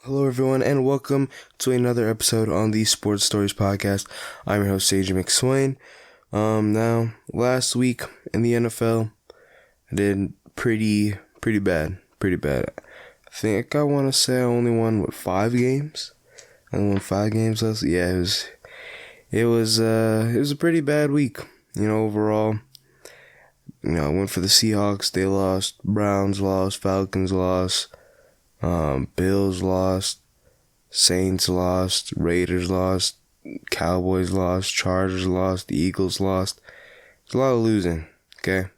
Hello, everyone, and welcome to another episode on the Sports Stories podcast. I'm your host, Sage McSwain. Now, last week in the NFL, I did pretty bad. I think I want to say I only won 5 games. I won 5 games last. Yeah, it was a pretty bad week. Overall. I went for the Seahawks. They lost. Browns lost. Falcons lost. Bills lost, Saints lost, Raiders lost, Cowboys lost, Chargers lost, Eagles lost. There's a lot of losing, okay?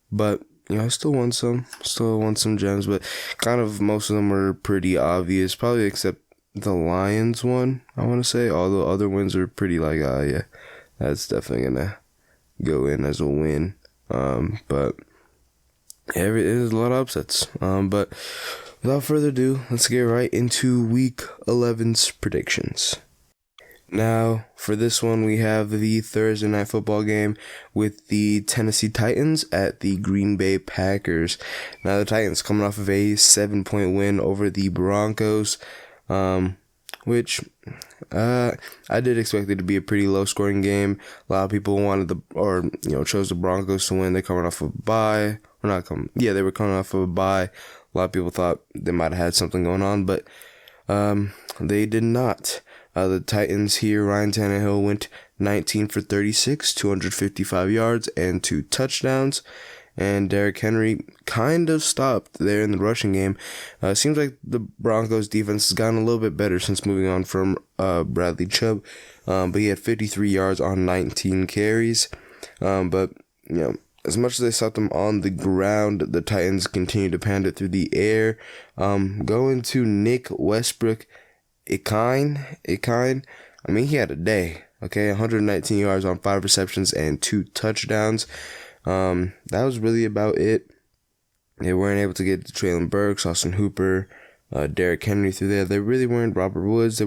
But, I still won some gems, but kind of most of them were pretty obvious, probably except the Lions one, I want to say. All the other wins are pretty yeah, that's definitely gonna go in as a win. But there's a lot of upsets. But without further ado, let's get right into Week 11's predictions. Now, for this one, we have the Thursday Night Football game with the Tennessee Titans at the Green Bay Packers. Now, the Titans coming off of a 7-point win over the Broncos, which I did expect it to be a pretty low-scoring game. A lot of people chose the Broncos to win. They're coming off of a bye. They were coming off of a bye. A lot of people thought they might have had something going on, but they did not. The Titans here, Ryan Tannehill went 19 for 36, 255 yards, and 2 touchdowns. And Derrick Henry kind of stopped there in the rushing game. Seems like the Broncos defense has gotten a little bit better since moving on from Bradley Chubb. But he had 53 yards on 19 carries. But, as much as they stopped them on the ground, the Titans continued to pound it through the air. Going to Nick Westbrook, Ikine. I mean, he had a day. Okay, 119 yards on 5 receptions and 2 touchdowns. That was really about it. They weren't able to get to Treylon Burks, Austin Hooper, Derrick Henry through there. They really weren't. Robert Woods. They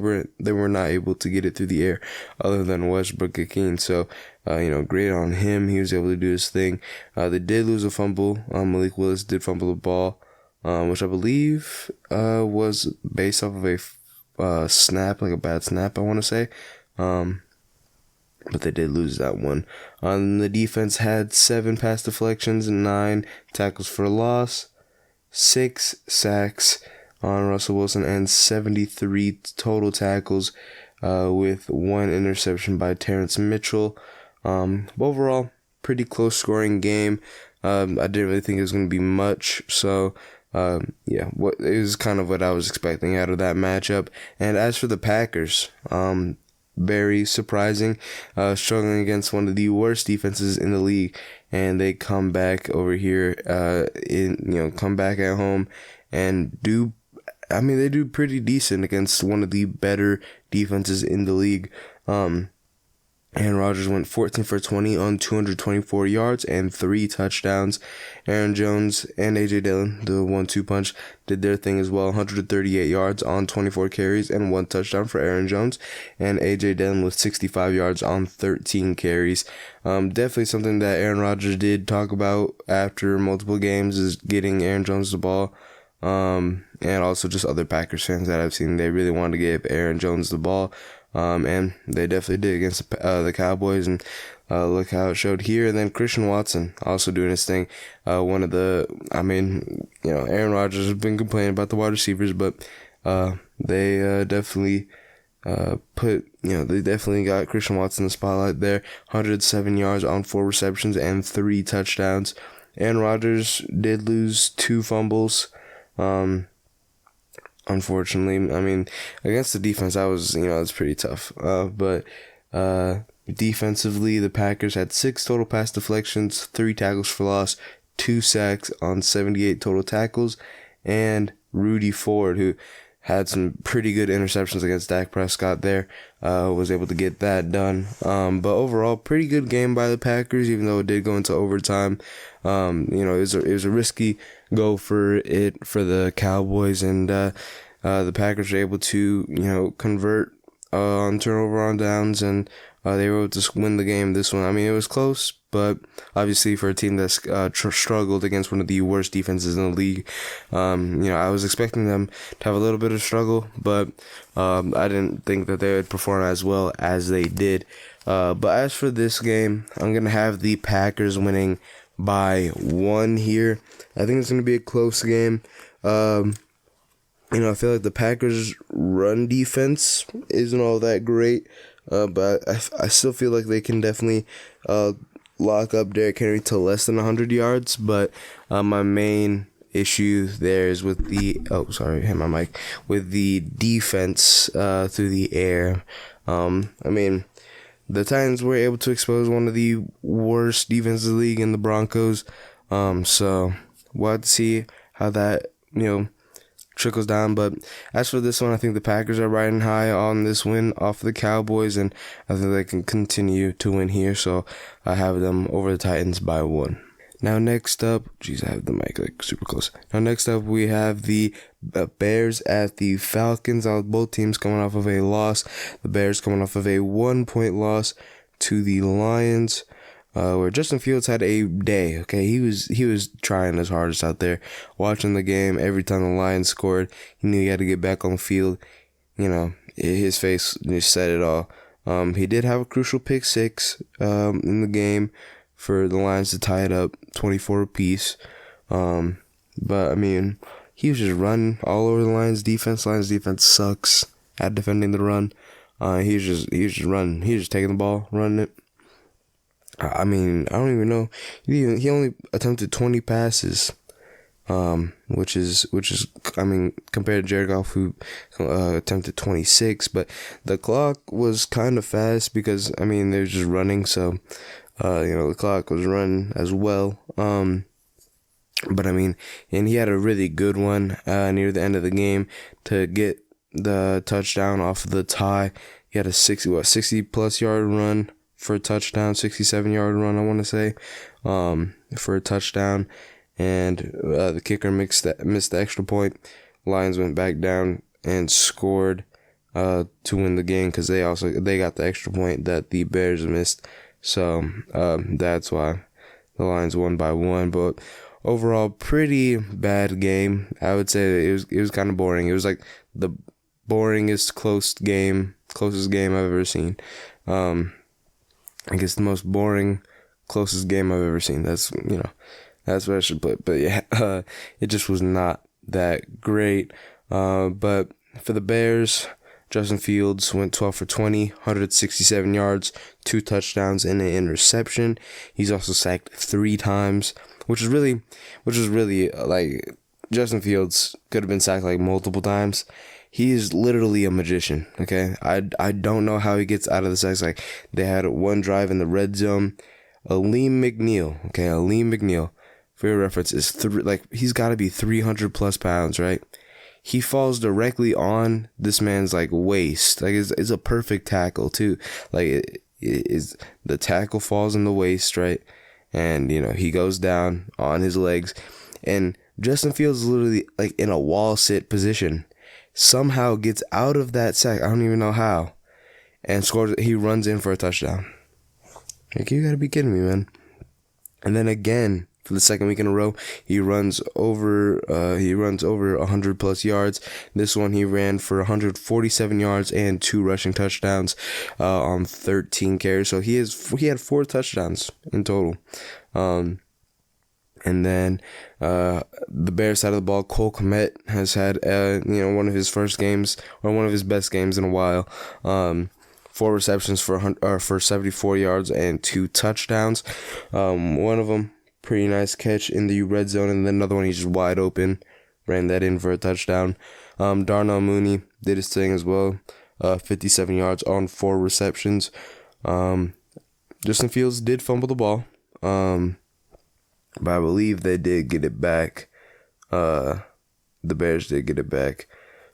were not able to get it through the air, other than Westbrook Ikine. So, great on him. He was able to do his thing. They did lose a fumble. Malik Willis did fumble the ball, which I believe was based off of a snap, like a bad snap, I want to say. But they did lose that one. The defense had 7 pass deflections and 9 tackles for loss, 6 sacks on Russell Wilson, and 73 total tackles with 1 interception by Terrence Mitchell. Overall, pretty close scoring game. I didn't really think it was going to be much, so it was kind of what I was expecting out of that matchup. And as for the Packers, very surprising, struggling against one of the worst defenses in the league, and they come back over here, come back at home and they do pretty decent against one of the better defenses in the league. Aaron Rodgers went 14 for 20 on 224 yards and 3 touchdowns. Aaron Jones and A.J. Dillon, the 1-2 punch, did their thing as well. 138 yards on 24 carries and 1 touchdown for Aaron Jones. And A.J. Dillon with 65 yards on 13 carries. Definitely something that Aaron Rodgers did talk about after multiple games is getting Aaron Jones the ball. And also just other Packers fans that I've seen, they really wanted to give Aaron Jones the ball. And they definitely did against the Cowboys, and look how it showed here. And then Christian Watson also doing his thing. Aaron Rodgers has been complaining about the wide receivers, but they definitely got Christian Watson in the spotlight there. 107 yards on 4 receptions and 3 touchdowns. Aaron Rodgers did lose 2 fumbles. Unfortunately, against the defense, it's pretty tough. But defensively, the Packers had 6 total pass deflections, 3 tackles for loss, 2 sacks on 78 total tackles, and Rudy Ford, who had some pretty good interceptions against Dak Prescott there, was able to get that done. But overall, pretty good game by the Packers, even though it did go into overtime. It was a risky go for the Cowboys, and the Packers were able to, convert on turnover on downs and They were able to win the game. This one, I mean, it was close, but obviously for a team that's struggled against one of the worst defenses in the league, I was expecting them to have a little bit of struggle, but I didn't think that they would perform as well as they did. But as for this game, I'm going to have the Packers winning by 1 here. I think it's going to be a close game. I feel like the Packers' run defense isn't all that great, but I still feel like they can definitely lock up Derrick Henry to less than 100 yards. But my main issue there is with with the defense through the air. The Titans were able to expose one of the worst defenses in the league in the Broncos. So we'll have to see how that, trickles down. But as for this one, I think the Packers are riding high on this win off the Cowboys, and I think they can continue to win here. So I have them over the Titans by 1. Now next up, I have the mic super close. Now next up, we have the Bears at the Falcons. Both teams coming off of a loss. The Bears coming off of a 1-point loss to the Lions, where Justin Fields had a day. Okay, he was trying his hardest out there, watching the game. Every time the Lions scored, he knew he had to get back on the field. His face just said it all. He did have a crucial pick six in the game for the Lions to tie it up 24 apiece. But he was just running all over the Lions defense. Lions defense sucks at defending the run. He was just running. He was just taking the ball, running it. I don't even know. He only attempted 20 passes, which is compared to Jared Goff, who attempted 26. But the clock was kind of fast because they were just running. So the clock was running as well. But and he had a really good one near the end of the game to get the touchdown off of the tie. He had a 60 plus yard run for a touchdown, 67-yard run, I want to say, for a touchdown. And the kicker missed the extra point. Lions went back down and scored to win the game because they got the extra point that the Bears missed. So that's why the Lions won by 1. But overall, pretty bad game. I would say it was kind of boring. It was like the boringest closest game I've ever seen. I guess the most boring closest game I've ever seen. That's what I should put. But yeah, it just was not that great. But for the Bears, Justin Fields went 12 for 20, 167 yards, 2 touchdowns, and an interception. He's also sacked 3 times, which is really like Justin Fields could have been sacked like multiple times. He is literally a magician. Okay, I don't know how he gets out of the sacks. Like they had one drive in the red zone. Aleem McNeil, for your reference, is he's got to be 300 plus pounds, right? He falls directly on this man's waist. It's a perfect tackle too. It is, the tackle falls in the waist, right? And he goes down on his legs, and Justin Fields is literally in a wall sit position. Somehow gets out of that sack. I don't even know how, and scores. He runs in for a touchdown. You gotta be kidding me, man. And then again, for the second week in a row, he runs over 100 plus yards. This one he ran for 147 yards and 2 rushing touchdowns on 13 carries. So he had 4 touchdowns in total. And then the Bears side of the ball, Cole Kmet has had one of his first games, or one of his best games in a while. 4 receptions for 74 yards and 2 touchdowns. One of them, pretty nice catch in the red zone, and then another one he's just wide open, ran that in for a touchdown. Darnell Mooney did his thing as well, 57 yards on 4 receptions. Justin Fields did fumble the ball, but I believe they did get it back. The Bears did get it back.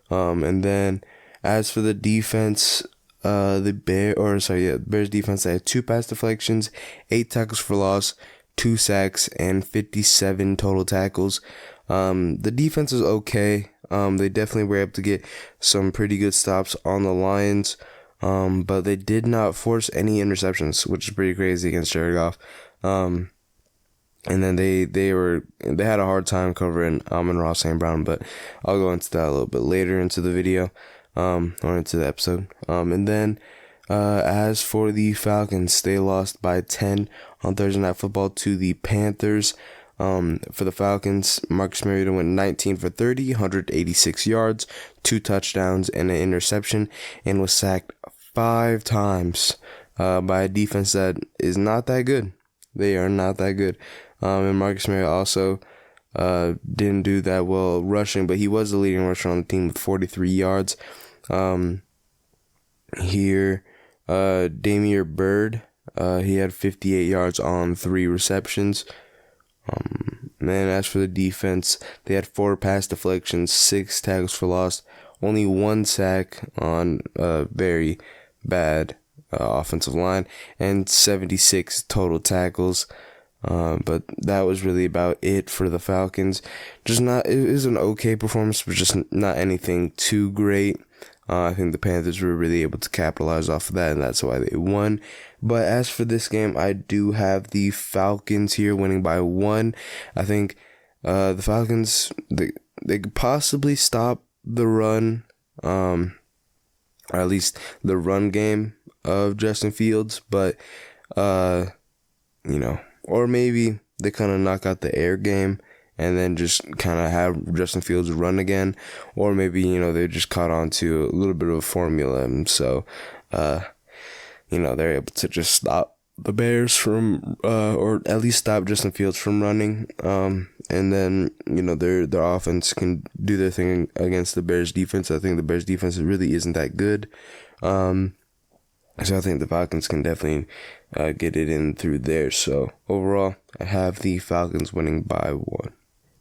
And then as for the defense, the Bears defense, they had 2 pass deflections, 8 tackles for loss, 2 sacks, and 57 total tackles. The defense is okay. They definitely were able to get some pretty good stops on the Lions. but they did not force any interceptions, which is pretty crazy against Jared Goff. And then they had a hard time covering Amon-Ra St. Brown, but I'll go into that a little bit later into the video, or into the episode. And then as for the Falcons, they lost by 10 on Thursday Night Football to the Panthers. For the Falcons, Marcus Mariota went 19 for 30, 186 yards, 2 touchdowns, and an interception, and was sacked 5 times by a defense that is not that good. They are not that good. And Marcus Mariota also didn't do that well rushing, but he was the leading rusher on the team with 43 yards. Damier Byrd, he had 58 yards on 3 receptions. And as for the defense, they had 4 pass deflections, 6 tackles for loss, only 1 sack on a very bad offensive line, and 76 total tackles. But that was really about it for the Falcons. It was an okay performance, but just not anything too great. I think the Panthers were really able to capitalize off of that, and that's why they won. But as for this game, I do have the Falcons here winning by 1. I think the Falcons, they could possibly stop the run, or at least the run game of Justin Fields, but or maybe they kind of knock out the air game and then just kind of have Justin Fields run again, or maybe they just caught on to a little bit of a formula, and so they're able to just stop the Bears from or at least stop Justin Fields from running, and then their offense can do their thing against the Bears defense. I think the Bears defense really isn't that good, so I think the Falcons can definitely get it in through there. So overall, I have the Falcons winning by 1.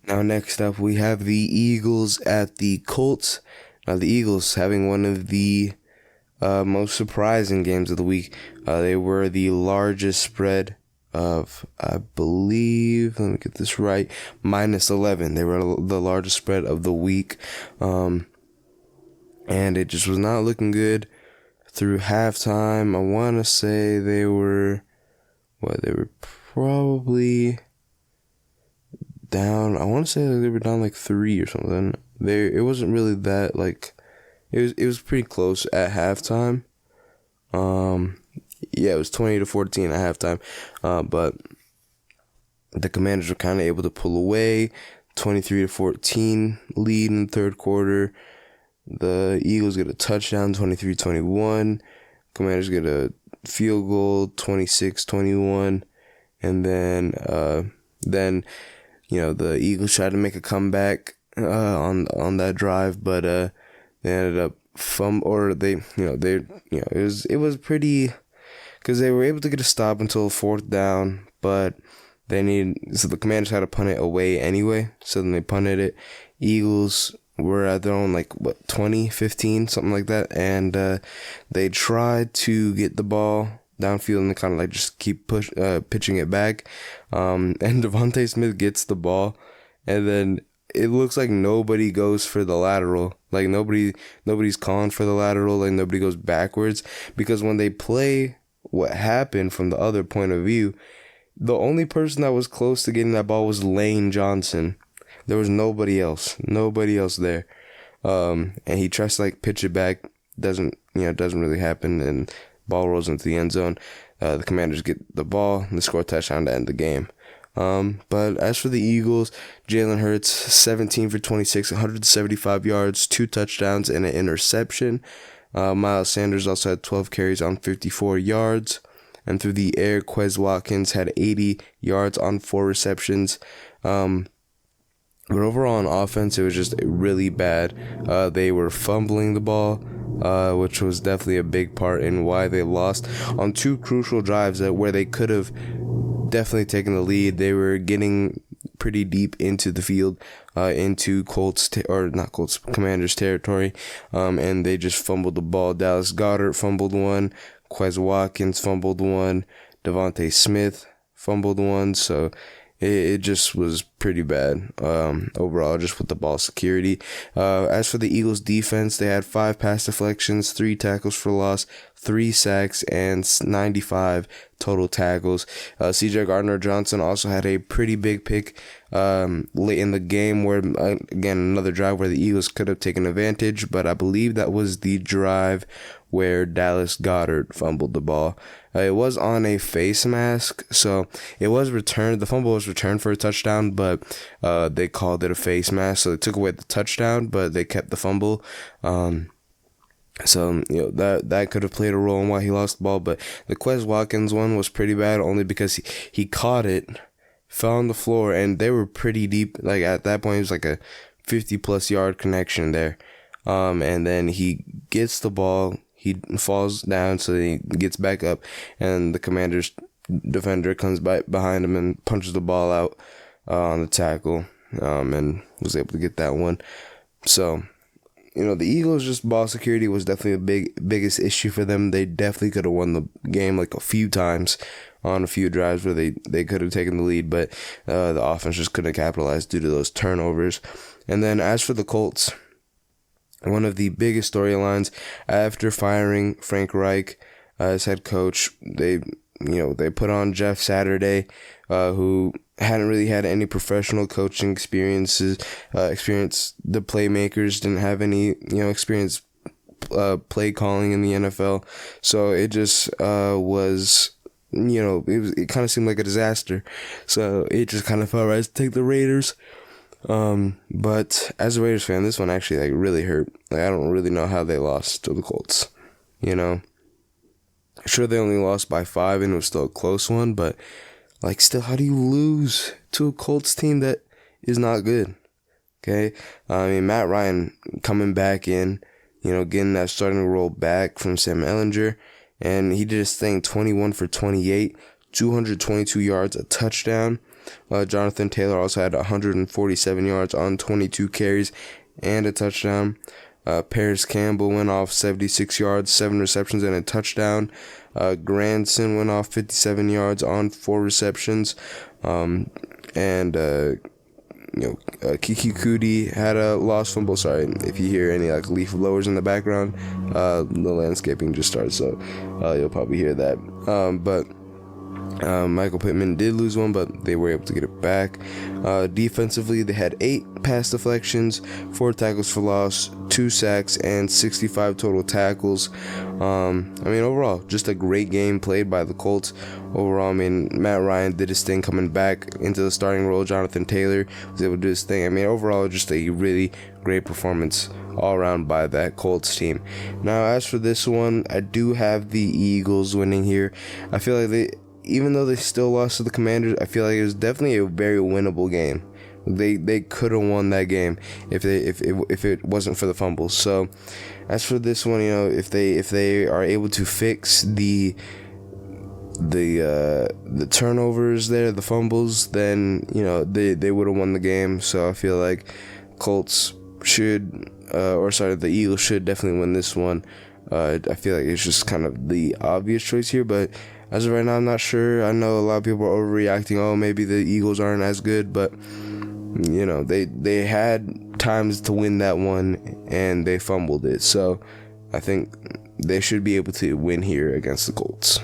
Now next up, we have the Eagles at the Colts. Now the Eagles having one of the most surprising games of the week. They were the largest spread of, I believe, let me get this right, -11. They were the largest spread of the week. And it just was not looking good through halftime. I want to say they were probably down. I want to say they were down like 3 or something. It wasn't really that, like, it was pretty close at halftime. It was 20-14 at halftime. But the Commanders were kind of able to pull away, 23-14 lead in the third quarter. The Eagles get a touchdown, 23-21. Commanders get a field goal, 26-21. And then the Eagles tried to make a comeback on that drive, but they ended up it was pretty, because they were able to get a stop until 4th down, but so the Commanders had to punt it away anyway, so then they punted it. Eagles were at their own 20, 15, something like that, and they tried to get the ball downfield and kind of just keep pitching it back, and Devontae Smith gets the ball, and then it looks like nobody goes for the lateral. Like nobody's calling for the lateral. Like nobody goes backwards, because when they play what happened from the other point of view, the only person that was close to getting that ball was Lane Johnson. There was nobody else there. And he tries to pitch it back. Doesn't really happen, and ball rolls into the end zone. The Commanders get the ball and they score a touchdown to end the game. But as for the Eagles, Jalen Hurts, 17 for 26, 175 yards, 2 touchdowns, and an interception. Miles Sanders also had 12 carries on 54 yards. And through the air, Quez Watkins had 80 yards on 4 receptions. But overall on offense, it was just really bad. They were fumbling the ball, which was definitely a big part in why they lost on 2 crucial drives where they could have definitely taken the lead. They were getting pretty deep into the field, into Commanders territory, and they just fumbled the ball. Dallas Goedert fumbled one, Quez Watkins fumbled one, Devontae Smith fumbled one, so it just was pretty bad overall, just with the ball security. As for the Eagles defense, they had 5 pass deflections, 3 tackles for loss, 3 sacks, and 95 total tackles. CJ Gardner-Johnson also had a pretty big pick late in the game where, again, another drive where the Eagles could have taken advantage, but I believe that was the drive where Dallas Goedert fumbled the ball. It was on a face mask, so it was returned. The fumble was returned for a touchdown, but they called it a face mask, so they took away the touchdown, but they kept the fumble. So, that could have played a role in why he lost the ball, but the Quez Watkins one was pretty bad only because he caught it, fell on the floor, and they were pretty deep. Like, at that point, it was like a 50-plus yard connection there. And then he gets the ball, he falls down, so he gets back up, and the Commanders defender comes behind him and punches the ball out on the tackle, and was able to get that one. So, the Eagles, just ball security was definitely the biggest issue for them. They definitely could have won the game like a few times on a few drives where they could have taken the lead, but the offense just couldn't capitalize due to those turnovers. And then as for the Colts, one of the biggest storylines after firing Frank Reich as head coach, they put on Jeff Saturday, who hadn't really had any professional coaching experience. The playmakers didn't have any experience play calling in the NFL, so it just was it kind of seemed like a disaster. So it just kind of felt right to take the Raiders. But as a Raiders fan, this one actually really hurt. I don't really know how they lost to the Colts. Sure, they only lost by 5 and it was still a close one, but still, how do you lose to a Colts team that is not good? Okay, Matt Ryan coming back in, getting that starting role back from Sam Ehlinger, and he did his thing, 21 for 28, 222 yards, a touchdown. Jonathan Taylor also had 147 yards on 22 carries and a touchdown. Paris Campbell went off 76 yards, 7 receptions, and a touchdown. Granson went off 57 yards on 4 receptions. Kiki Kuti had a lost fumble. Sorry if you hear any leaf blowers in the background. The landscaping just started, so you'll probably hear that. But Michael Pittman did lose one, but they were able to get it back. Defensively, they had 8 pass deflections, 4 tackles for loss, 2 sacks, and 65 total tackles. Overall, just a great game played by the Colts. Overall, Matt Ryan did his thing coming back into the starting role. Jonathan Taylor was able to do his thing. Overall, just a really great performance all around by that Colts team. Now, as for this one, I do have the Eagles winning here. I feel like even though they still lost to the Commanders, I feel like it was definitely a very winnable game. They could have won that game if it wasn't for the fumbles. So, as for this one, if they are able to fix the turnovers there, the fumbles, then they would have won the game. So I feel like the Eagles should definitely win this one. I feel like it's just kind of the obvious choice here, but as of right now, I'm not sure. I know a lot of people are overreacting. Oh, maybe the Eagles aren't as good, but they had times to win that one and they fumbled it. So I think they should be able to win here against the Colts.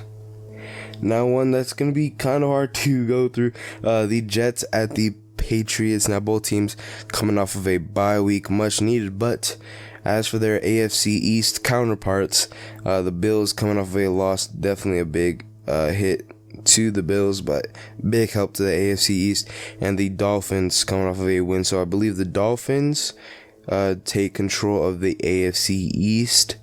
Now, one that's going to be kind of hard to go through, the Jets at the Patriots. Now, both teams coming off of a bye week, much needed, but as for their AFC East counterparts, the Bills coming off of a loss, definitely a big hit to the Bills, but big help to the AFC East, and the Dolphins coming off of a win. So I believe the Dolphins take control of the AFC East.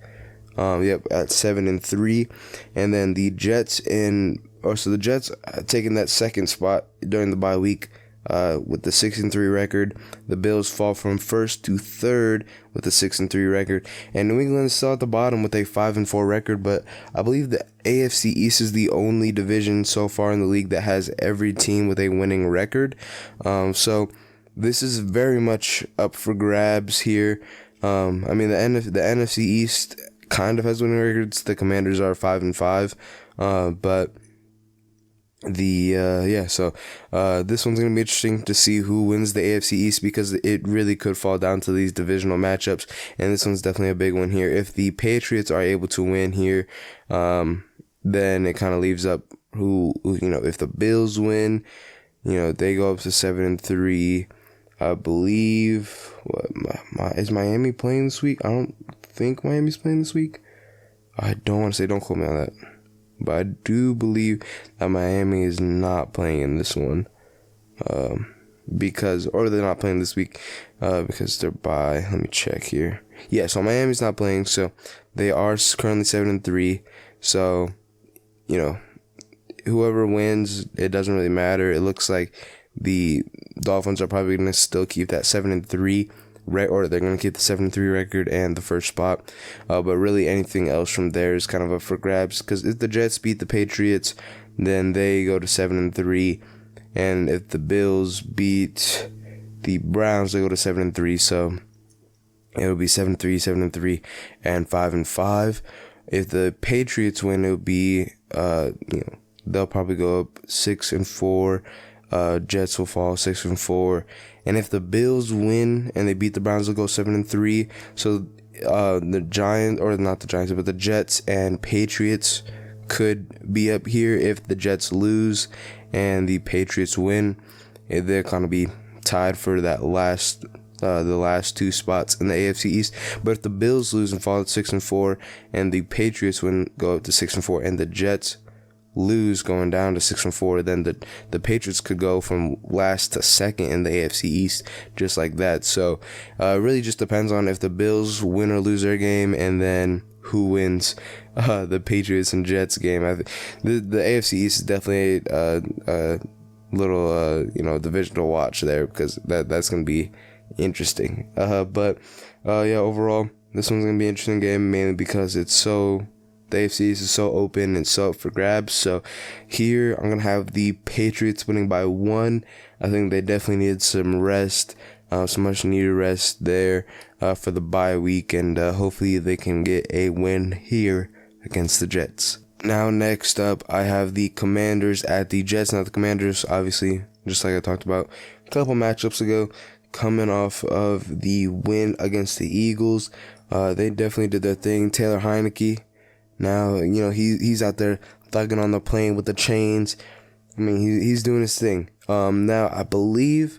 At 7-3, and then the Jets the Jets taking that second spot during the bye week with the 6-3 record. The Bills fall from first to third with a 6-3 record, and New England is still at the bottom with a 5-4 record. But I believe the AFC East is the only division so far in the league that has every team with a winning record. So this is very much up for grabs here. The NFC East kind of has winning records. The Commanders are 5-5, but This one's gonna be interesting to see who wins the AFC East, because it really could fall down to these divisional matchups, and this one's definitely a big one here. If the Patriots are able to win here, then it kind of leaves up if the Bills win, they go up to 7-3. I believe is Miami playing this week? I don't think Miami's playing this week. I don't want to say, don't quote me on that, but I do believe that Miami is not playing in this one, or they're not playing this week, because they're bye. Let me check here. Yeah, so Miami's not playing, so they are currently 7-3. So, whoever wins, it doesn't really matter. It looks like the Dolphins are probably going to still keep that 7-3. Or they're going to keep the 7-3 record and the first spot. But really anything else from there is kind of up for grabs, because if the Jets beat the Patriots, then they go to 7-3. And if the Bills beat the Browns, they go to 7-3. So it'll be 7-3, 7-3, and 5-5. If the Patriots win, it'll be, they'll probably go up 6-4. Jets will fall 6-4, and if the Bills win and they beat the Browns, they'll go 7-3. So the Giants, or not the Giants, but the Jets and Patriots could be up here. If the Jets lose and the Patriots win, they're gonna be tied for that the last two spots in the AFC East. But if the Bills lose and fall at 6-4, and the Patriots win, go up to 6-4, and the Jets lose going down to 6-4, then the Patriots could go from last to second in the AFC East, just like that. So it really just depends on if the Bills win or lose their game, and then who wins the Patriots and Jets game. I think the AFC East is definitely a little division to watch there, because that's gonna be interesting. Overall, this one's gonna be an interesting game, mainly because the AFC East is so open and so up for grabs. So here I'm going to have the Patriots winning by 1. I think they definitely needed some rest, some much needed rest there for the bye week. And hopefully they can get a win here against the Jets. Now, next up, I have the Commanders at the Jets. Now, the Commanders, obviously, just like I talked about a couple matchups ago, coming off of the win against the Eagles. They definitely did their thing. Taylor Heineke, now, he's out there thugging on the plane with the chains. I mean, he's doing his thing. Now, I believe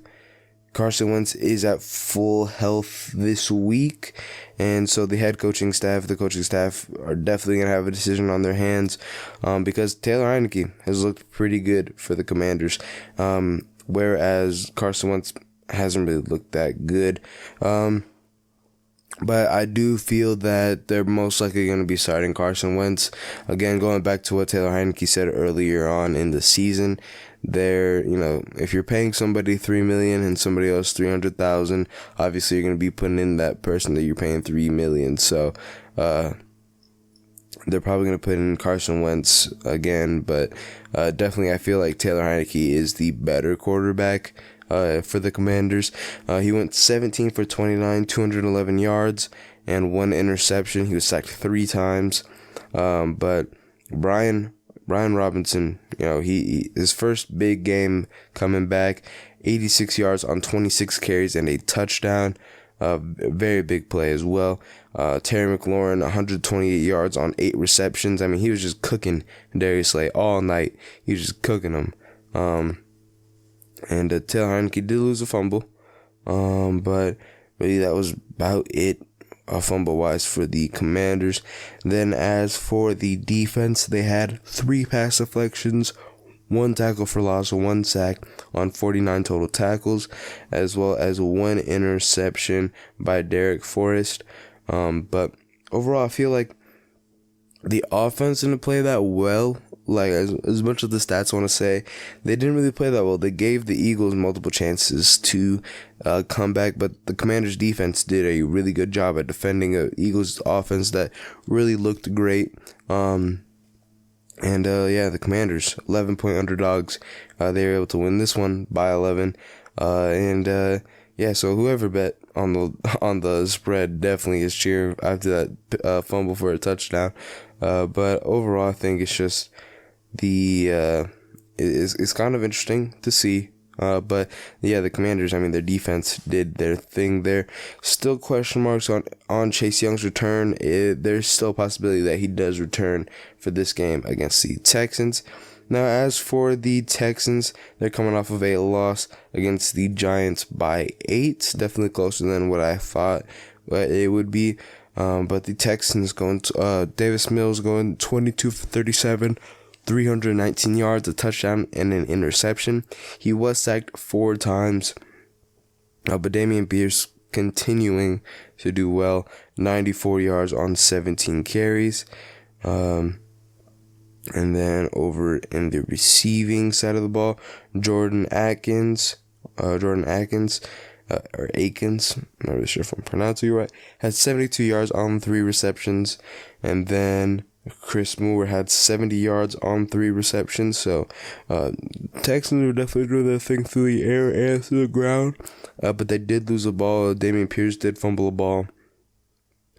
Carson Wentz is at full health this week. And so the coaching staff are definitely going to have a decision on their hands, because Taylor Heineke has looked pretty good for the Commanders, whereas Carson Wentz hasn't really looked that good. But I do feel that they're most likely going to be starting Carson Wentz. Again, going back to what Taylor Heineke said earlier on in the season, if you're paying somebody $3 million and somebody else $300,000, obviously you're going to be putting in that person that you're paying $3 million. So they're probably going to put in Carson Wentz again, but definitely I feel like Taylor Heineke is the better quarterback for the Commanders. He went 17 for 29, 211 yards, and 1 interception. He was sacked 3 times. But Brian Robinson, his first big game coming back, 86 yards on 26 carries and a touchdown. Very big play as well. Terry McLaurin, 128 yards on 8 receptions. I mean, he was just cooking Darius Slay all night. He was just cooking him. And Taylor Heineke did lose a fumble. But really that was about it, fumble-wise, for the Commanders. Then as for the defense, they had 3 pass deflections, 1 tackle for loss, 1 sack on 49 total tackles, as well as 1 interception by Derek Forrest. But overall, I feel like the offense didn't play that well. Like, as much as the stats want to say, they didn't really play that well. They gave the Eagles multiple chances to come back, but the Commanders' defense did a really good job at defending the Eagles' offense that really looked great. The Commanders, 11-point underdogs. They were able to win this one by 11. So whoever bet on the spread definitely is cheering after that fumble for a touchdown. But overall, I think it's just the it's kind of interesting to see. But yeah, the Commanders, I mean, their defense did their thing there. Still question marks on Chase Young's return. There's still a possibility that he does return for this game against the Texans. Now, as for the Texans, they're coming off of a loss against the Giants by 8. Definitely closer than what I thought it would be. But the Texans Davis Mills going 22 for 37. 319 yards, a touchdown, and an interception. He was sacked 4 times. But Dameon Pierce continuing to do well. 94 yards on 17 carries. And then over in the receiving side of the ball, Jordan Akins, or Akins, I'm not really sure if I'm pronouncing it right, had 72 yards on 3 receptions. And then Chris Moore had 70 yards on 3 receptions. So Texans were definitely doing their thing through the air and through the ground. But they did lose a ball. Dameon Pierce did fumble a ball.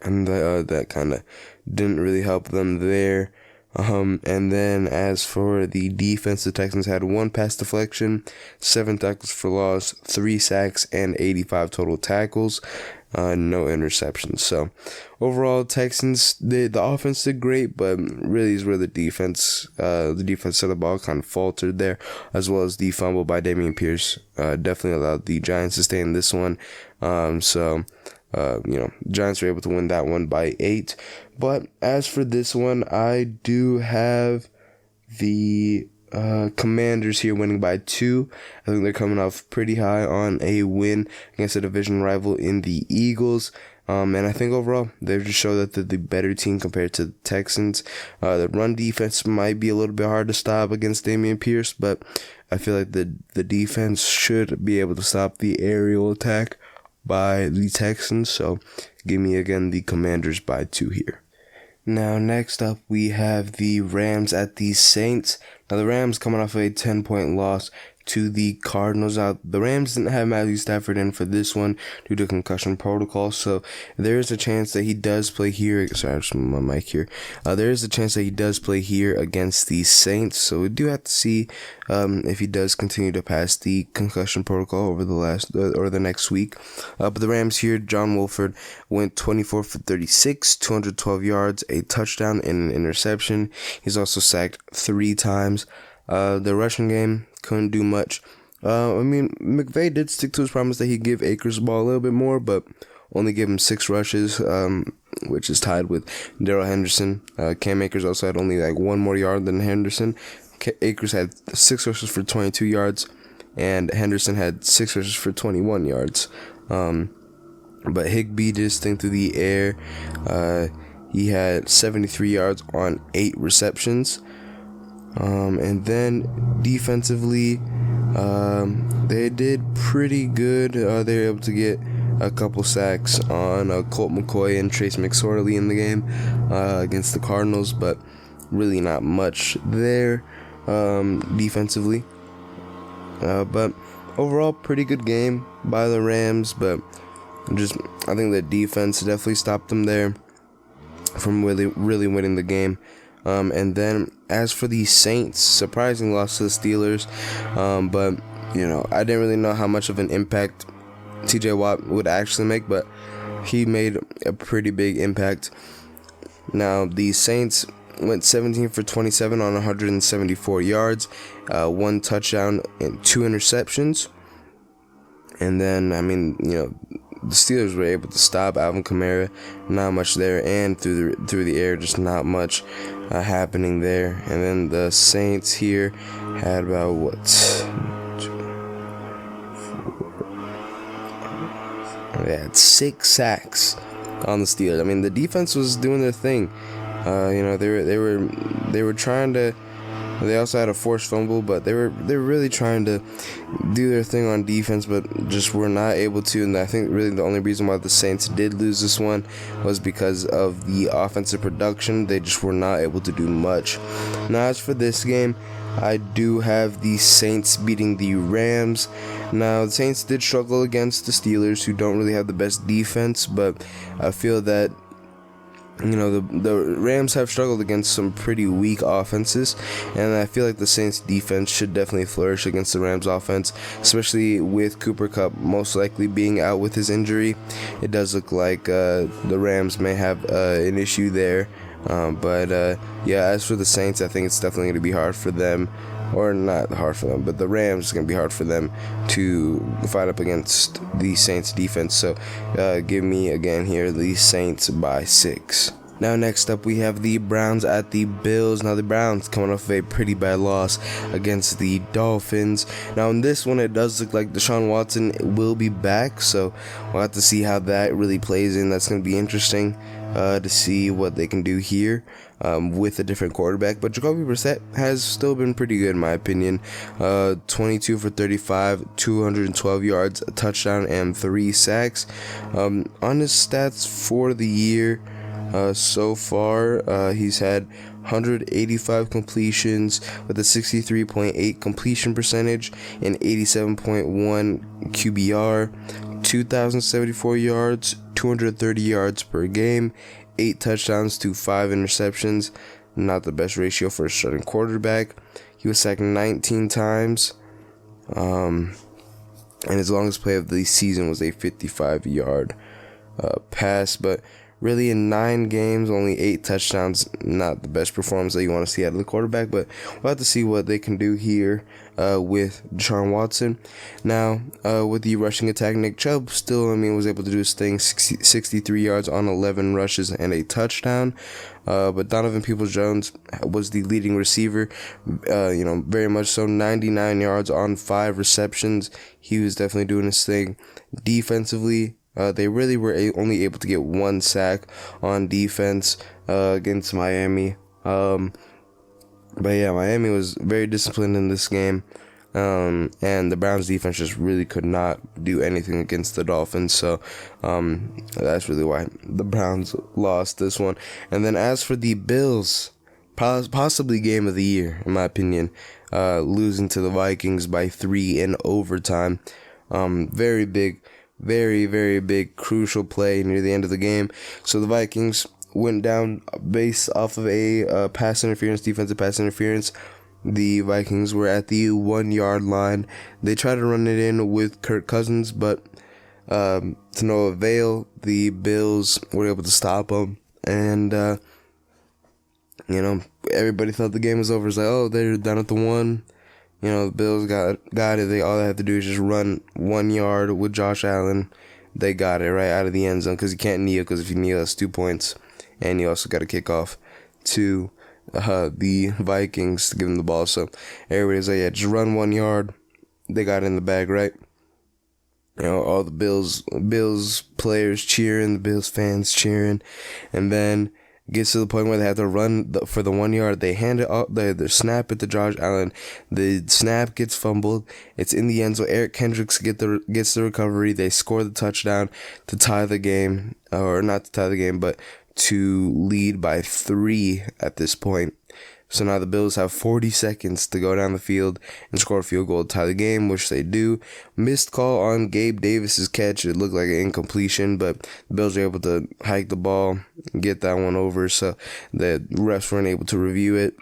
And that kind of didn't really help them there. And then as for the defense, the Texans had 1 pass deflection, 7 tackles for loss, 3 sacks, and 85 total tackles. No interceptions. So overall, Texans, the offense did great, but really is where the defense side of the ball kind of faltered there, as well as the fumble by Dameon Pierce definitely allowed the Giants to stay in this one. Giants were able to win that one by 8. But as for this one, I do have the Commanders here winning by 2. I think they're coming off pretty high on a win against a division rival in the Eagles. And I think overall, they've just showed that they're the better team compared to the Texans. The run defense might be a little bit hard to stop against Dameon Pierce, but I feel like the defense should be able to stop the aerial attack by the Texans. So give me again the Commanders by 2 here. Now, next up, we have the Rams at the Saints. Now, the Rams coming off a 10-point loss to the Cardinals. Now, the Rams didn't have Matthew Stafford in for this one due to concussion protocol, so there is a chance that he does play here. Sorry, I just moved my mic here. There is a chance that he does play here against the Saints, so we do have to see if he does continue to pass the concussion protocol over the next week. But the Rams here, John Wolford went 24 for 36, 212 yards, a touchdown, and an interception. He's also sacked 3 times. The rushing game couldn't do much. McVay did stick to his promise that he'd give Akers the ball a little bit more, but only gave him 6 rushes, which is tied with Darrell Henderson. Cam Akers also had only 1 more yard than Henderson. Akers had 6 rushes for 22 yards, and Henderson had 6 rushes for 21 yards. But Higbee did his thing through the air. He had 73 yards on 8 receptions. And then defensively, they did pretty good. They were able to get a couple sacks on Colt McCoy and Trace McSorley in the game against the Cardinals, but really not much there defensively. But overall, pretty good game by the Rams, but I think the defense definitely stopped them there from really winning the game. And then as for the Saints, surprising loss to the Steelers, but I didn't really know how much of an impact TJ Watt would actually make, but he made a pretty big impact. Now the Saints went 17 for 27 on 174 yards, 1 touchdown and 2 interceptions. And then the Steelers were able to stop Alvin Kamara. Not much there, and through the air, just not much happening there. And then the Saints here had about they had 6 sacks on the Steelers. The defense was doing their thing. They were trying to. They also had a forced fumble, but they were really trying to do their thing on defense, but just were not able to. And I think really the only reason why the Saints did lose this one was because of the offensive production. They just were not able to do much. Now, as for this game, I do have the Saints beating the Rams. Now, the Saints did struggle against the Steelers, who don't really have the best defense, but I feel that the Rams have struggled against some pretty weak offenses, and I feel like the Saints defense should definitely flourish against the Rams offense, especially with Cooper Kupp most likely being out with his injury. It does look like the Rams may have an issue there, but as for the Saints, I think it's definitely going to be hard for them, or not hard for them, but the Rams is going to be hard for them to fight up against the Saints defense. So give me again here the Saints by 6. Now next up we have the Browns at the Bills. Now the Browns coming off of a pretty bad loss against the Dolphins. Now in this one it does look like Deshaun Watson will be back, so we'll have to see how that really plays in. That's going to be interesting to see what they can do here with a different quarterback. But Jacoby Brissett has still been pretty good in my opinion. 22 for 35, 212 yards, a touchdown, and 3 sacks. On his stats for the year, so far, he's had 185 completions with a 63.8 completion percentage and 87.1 QBR, 2,074 yards, 230 yards per game, 8 touchdowns to 5 interceptions. Not the best ratio for a starting quarterback. He was sacked 19 times, and his longest play of the season was a 55-yard pass, but really, in 9 games, only 8 touchdowns. Not the best performance that you want to see out of the quarterback, but we'll have to see what they can do here with Deshaun Watson. Now, with the rushing attack, Nick Chubb still, was able to do his thing, 63 yards on 11 rushes and a touchdown. But Donovan Peoples-Jones was the leading receiver, very much so, 99 yards on 5 receptions. He was definitely doing his thing. Defensively, they really were only able to get 1 sack on defense against Miami. But yeah, Miami was very disciplined in this game. And the Browns defense just really could not do anything against the Dolphins. So that's really why the Browns lost this one. And then as for the Bills, possibly game of the year, in my opinion, losing to the Vikings by 3 in overtime. Very big. Very, very big, crucial play near the end of the game. So the Vikings went down based off of a defensive pass interference. The Vikings were at the 1-yard line. They tried to run it in with Kirk Cousins, but to no avail. The Bills were able to stop them. And, everybody thought the game was over. It's like, oh, they're down at the 1. The Bills got it. All they have to do is just run 1 yard with Josh Allen. They got it right out of the end zone because you can't kneel, because if you kneel, that's 2 points. And you also got to kick off to the Vikings to give them the ball. So everybody's like, yeah, just run 1 yard. They got it in the bag, right? All the Bills players cheering, the Bills fans cheering. And then gets to the point where they have to run for the 1 yard. They hand it off, they snap it to Josh Allen. The snap gets fumbled. It's in the end zone. Eric Kendricks gets the recovery. They score the touchdown to tie the game, or not to tie the game, but to lead by 3 at this point. So now the Bills have 40 seconds to go down the field and score a field goal to tie the game, which they do. Missed call on Gabe Davis's catch. It looked like an incompletion, but the Bills were able to hike the ball and get that one over, so the refs weren't able to review it,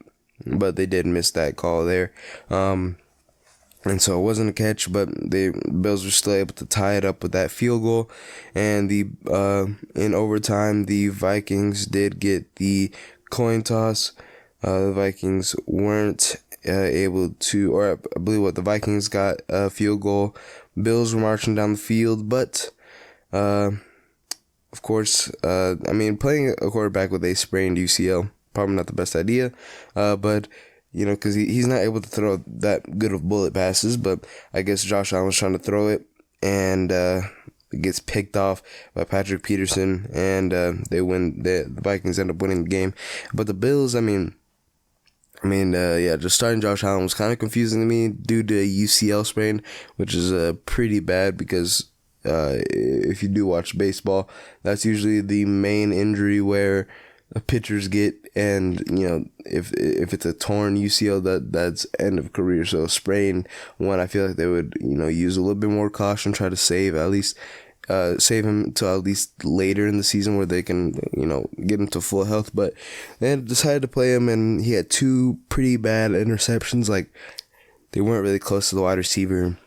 but they did miss that call there. And so it wasn't a catch, but the Bills were still able to tie it up with that field goal. And in overtime, the Vikings did get the coin toss. The Vikings weren't able to, or I believe the Vikings got a field goal. Bills were marching down the field, but of course, playing a quarterback with a sprained UCL, probably not the best idea, but because he's not able to throw that good of bullet passes. But I guess Josh Allen was trying to throw it, and it gets picked off by Patrick Peterson, and they win. The Vikings end up winning the game. But the Bills, just starting Josh Allen was kind of confusing to me due to a UCL sprain, which is pretty bad because if you do watch baseball, that's usually the main injury where pitchers get, and if it's a torn UCL, that's end of career. So sprain one, I feel like they would use a little bit more caution, try to save at least save him till at least later in the season where they can, get him to full health. But they decided to play him, and he had 2 pretty bad interceptions. Like, they weren't really close to the wide receiver.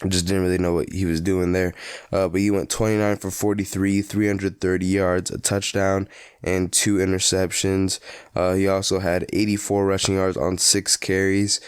Just didn't really know what he was doing there. But he went 29 for 43, 330 yards, a touchdown, and 2 interceptions. He also had 84 rushing yards on 6 carries,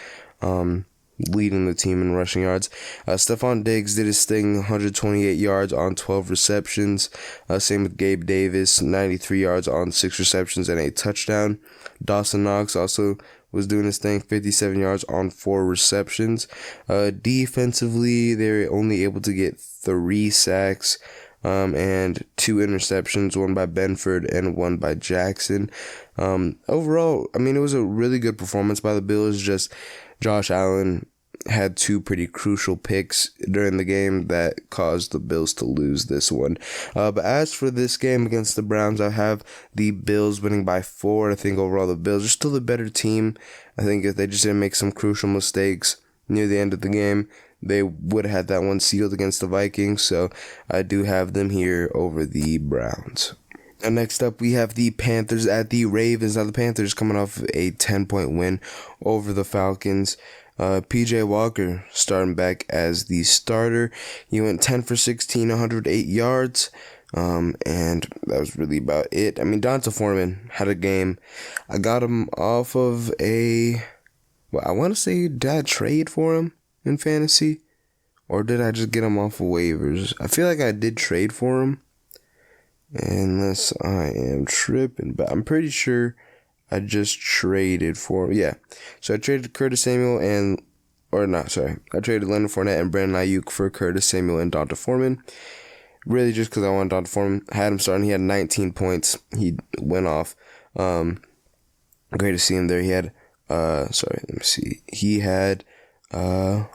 leading the team in rushing yards. Stephon Diggs did his thing, 128 yards on 12 receptions. Same with Gabe Davis, 93 yards on 6 receptions and a touchdown. Dawson Knox also was doing his thing, 57 yards on 4 receptions. Defensively, they were only able to get 3 sacks and 2 interceptions, one by Benford and one by Jackson. Overall, I mean, it was a really good performance by the Bills. Just Josh Allen had 2 pretty crucial picks during the game that caused the Bills to lose this one. But as for this game against the Browns, I have the Bills winning by 4. I think overall the Bills are still the better team. I think if they just didn't make some crucial mistakes near the end of the game, they would have had that one sealed against the Vikings. So I do have them here over the Browns. And next up, we have the Panthers at the Ravens. Now, the Panthers coming off a 10-point win over the Falcons. PJ Walker starting back as the starter. He went 10 for 16, 108 yards. And that was really about it. I mean, Donta Foreman had a game. I got him off of I want to say, did I trade for him in fantasy? Or did I just get him off of waivers? I feel like I did trade for him. Unless I am tripping, but I'm pretty sure I just traded for, So I traded Curtis Samuel I traded Leonard Fournette and Brandon Ayuk for Curtis Samuel and Donta Foreman. Really just because I wanted Donta Foreman. I had him starting. He had 19 points. He went off. Great to see him there. He had, let me see. He had, I'm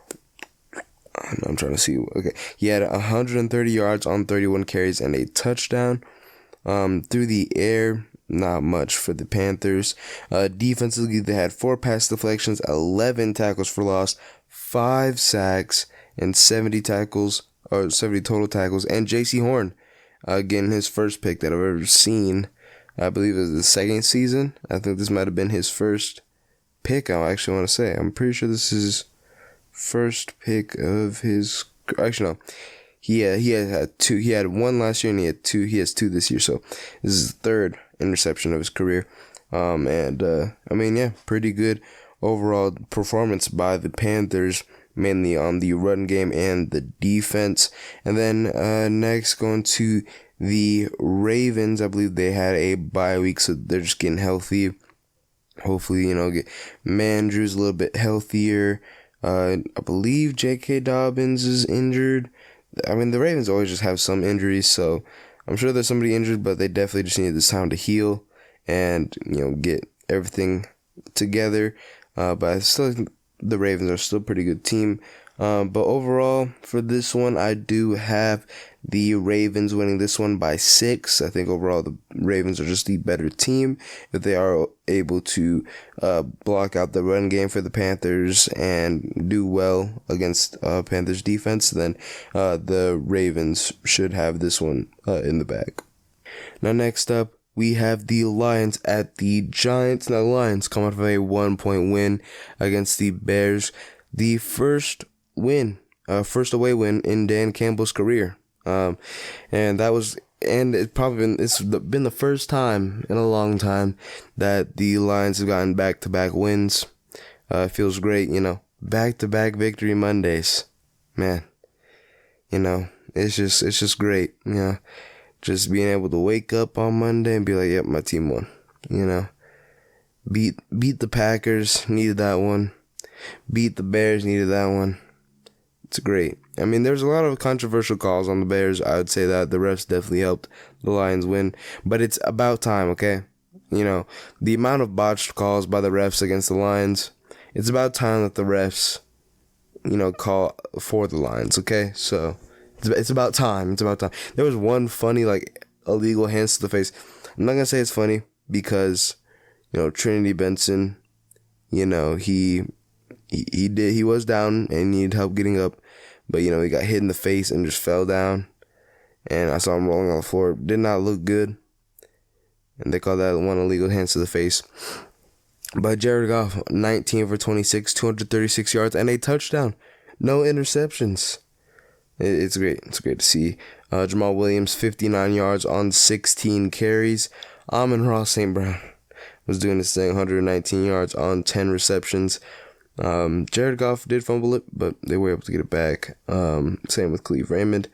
trying to see. Okay. He had 130 yards on 31 carries and a touchdown. Through the air, not much for the Panthers. Defensively, they had 4 pass deflections, 11 tackles for loss, 5 sacks, and 70 total tackles. And J.C. Horn, getting his first pick that I've ever seen. I believe it was the second season. I think this might have been his first pick, I actually want to say. I'm pretty sure this is his first pick of his... Actually, no. He had 2. He had 1 last year, and he had 2. He has 2 this year. So this is the 3rd interception of his career. Pretty good overall performance by the Panthers, mainly on the run game and the defense. And then next, going to the Ravens. I believe they had a bye week, so they're just getting healthy. Hopefully, get Mandrew's a little bit healthier. I believe J.K. Dobbins is injured. I mean, the Ravens always just have some injuries, so I'm sure there's somebody injured, but they definitely just need this time to heal and, get everything together. But I still think the Ravens are still a pretty good team. But overall, for this one, I do have the Ravens winning this one by 6. I think overall the Ravens are just the better team. If they are able to block out the run game for the Panthers and do well against Panthers defense, then the Ravens should have this one in the bag. Now next up, we have the Lions at the Giants. Now the Lions come out of a 1-point win against the Bears. The first away win in Dan Campbell's career. It's been the first time in a long time that the Lions have gotten back-to-back wins. It feels great, back-to-back victory Mondays. Man, it's just great, just being able to wake up on Monday and be like, yep, my team won, beat the Packers, needed that one, beat the Bears, needed that one. It's great. I mean, there's a lot of controversial calls on the Bears. I would say that the refs definitely helped the Lions win. But it's about time, okay? The amount of botched calls by the refs against the Lions, it's about time that the refs, call for the Lions, okay? So, it's about time. It's about time. There was one funny, illegal hands to the face. I'm not going to say it's funny because, Trinity Benson, he was down and needed help getting up, but he got hit in the face and just fell down. and I saw him rolling on the floor. Did not look good, and they called that one illegal, hands to the face. But Jared Goff, 19 for 26, 236 yards, and a touchdown. No interceptions. It's great. It's great to see. Jamal Williams, 59 yards on 16 carries. Amon-Ra St. Brown was doing his thing, 119 yards on 10 receptions. Jared Goff did fumble it, but they were able to get it back. Same with Cleve Raymond.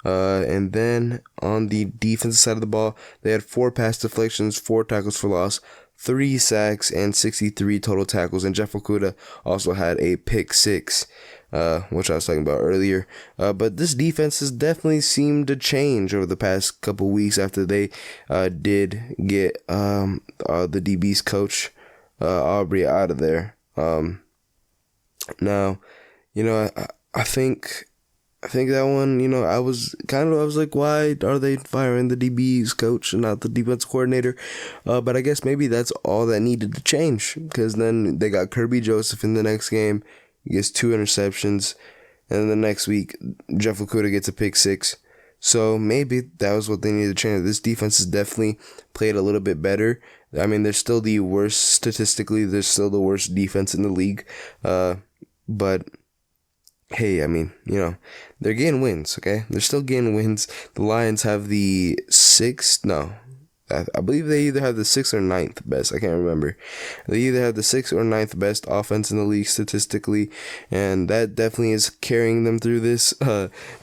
And then on the defensive side of the ball, they had 4 pass deflections, 4 tackles for loss, 3 sacks, and 63 total tackles. And Jeff Okudah also had a pick 6, which I was talking about earlier. But this defense has definitely seemed to change over the past couple weeks after they did get the DB's coach, Aubrey, out of there. Now, I think that one, I was like, why are they firing the DB's coach and not the defense coordinator? But I guess maybe that's all that needed to change, because then they got Kirby Joseph in the next game. He gets 2 interceptions, and then the next week, Jeff Okudah gets a pick 6. So maybe that was what they needed to change. This defense has definitely played a little bit better. I mean, they're still the worst statistically. They're still the worst defense in the league. But hey, I mean, they're getting wins, okay? They're still getting wins. The Lions have the 6th, no, I believe they either have the 6th or 9th best. I can't remember. They either have the 6th or 9th best offense in the league statistically, and that definitely is carrying them through this.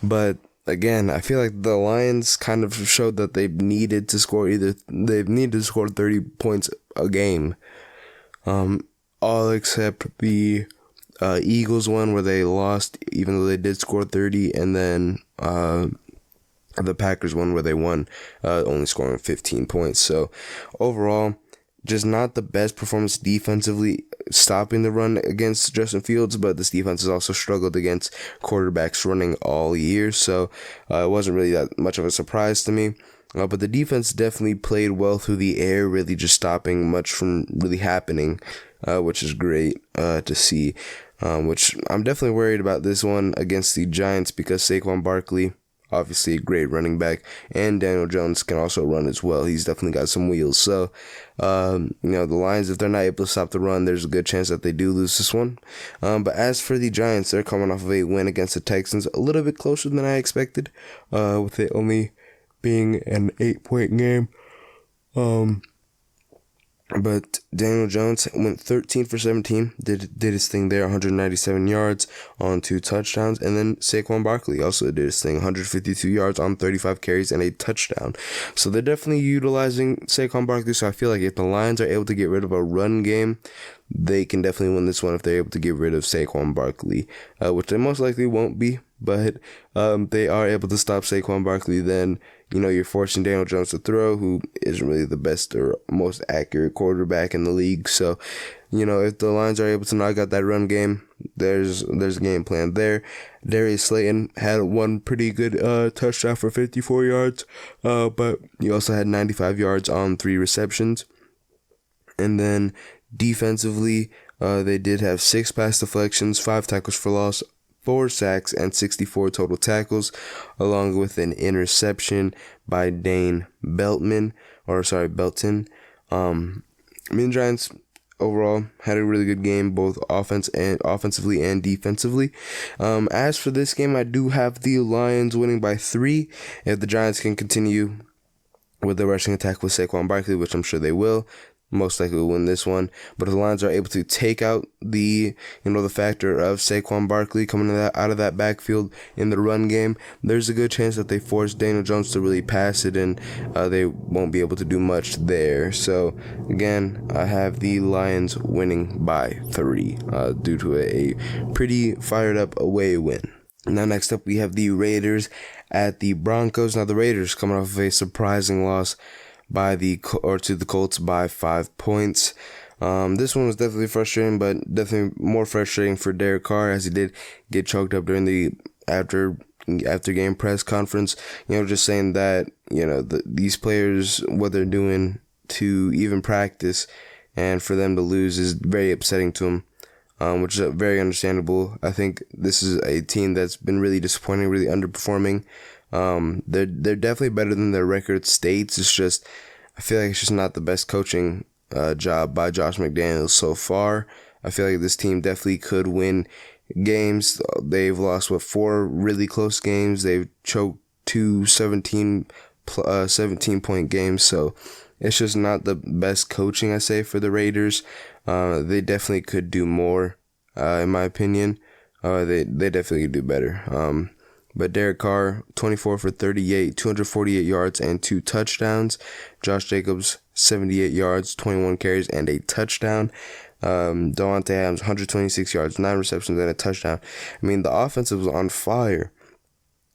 But again, I feel like the Lions kind of showed that they needed to score 30 points a game. All except the Eagles one, where they lost even though they did score 30, and then the Packers one where they won, only scoring 15 points. So overall, just not the best performance defensively, stopping the run against Justin Fields, but this defense has also struggled against quarterbacks running all year, so it wasn't really that much of a surprise to me. But the defense definitely played well through the air, really just stopping much from really happening, which is great to see. Which I'm definitely worried about this one against the Giants, because Saquon Barkley, obviously a great running back, and Daniel Jones can also run as well. He's definitely got some wheels. So, the Lions, if they're not able to stop the run, there's a good chance that they do lose this one. But as for the Giants, they're coming off of a win against the Texans, a little bit closer than I expected, with it only being an 8-point game. But Daniel Jones went 13 for 17, did his thing there, 197 yards on 2 touchdowns. And then Saquon Barkley also did his thing, 152 yards on 35 carries and a touchdown. So they're definitely utilizing Saquon Barkley. So I feel like if the Lions are able to get rid of a run game, they can definitely win this one if they're able to get rid of Saquon Barkley, which they most likely won't be. But they are able to stop Saquon Barkley, then you're forcing Daniel Jones to throw, who isn't really the best or most accurate quarterback in the league. So, if the Lions are able to knock out that run game, there's a game plan there. Darius Slayton had one pretty good touchdown for 54 yards, but he also had 95 yards on 3 receptions. And then defensively, they did have 6 pass deflections, 5 tackles for loss, 4 sacks, and 64 total tackles, along with an interception by Dane Belton. The Giants overall had a really good game, both offensively and defensively. As for this game, I do have the Lions winning by 3. If the Giants can continue with the rushing attack with Saquon Barkley, which I'm sure they will, most likely will win this one. But if the Lions are able to take out the factor of Saquon Barkley coming out of that backfield in the run game, there's a good chance that they force Daniel Jones to really pass it, and they won't be able to do much there. So again, I have the Lions winning by 3 due to a pretty fired up away win. Now next up we have the Raiders at the Broncos. Now the Raiders coming off of a surprising loss to the Colts by 5 points. This one was definitely frustrating, but definitely more frustrating for Derek Carr, as he did get choked up during the after game press conference. Just saying that these players, what they're doing to even practice, and for them to lose is very upsetting to them, which is very understandable. I think this is a team that's been really disappointing, really underperforming. They're definitely better than their record states. It's just, I feel like it's just not the best coaching job by Josh McDaniels so far. I feel like this team definitely could win games. They've lost 4 really close games. They've choked 2 17-point games. So it's just not the best coaching, I say, for the Raiders. They definitely could do more, in my opinion. They definitely could do better. But Derek Carr, 24 for 38, 248 yards and 2 touchdowns. Josh Jacobs, 78 yards, 21 carries and a touchdown. Davante Adams, 126 yards, 9 receptions and a touchdown. I mean, the offensive was on fire.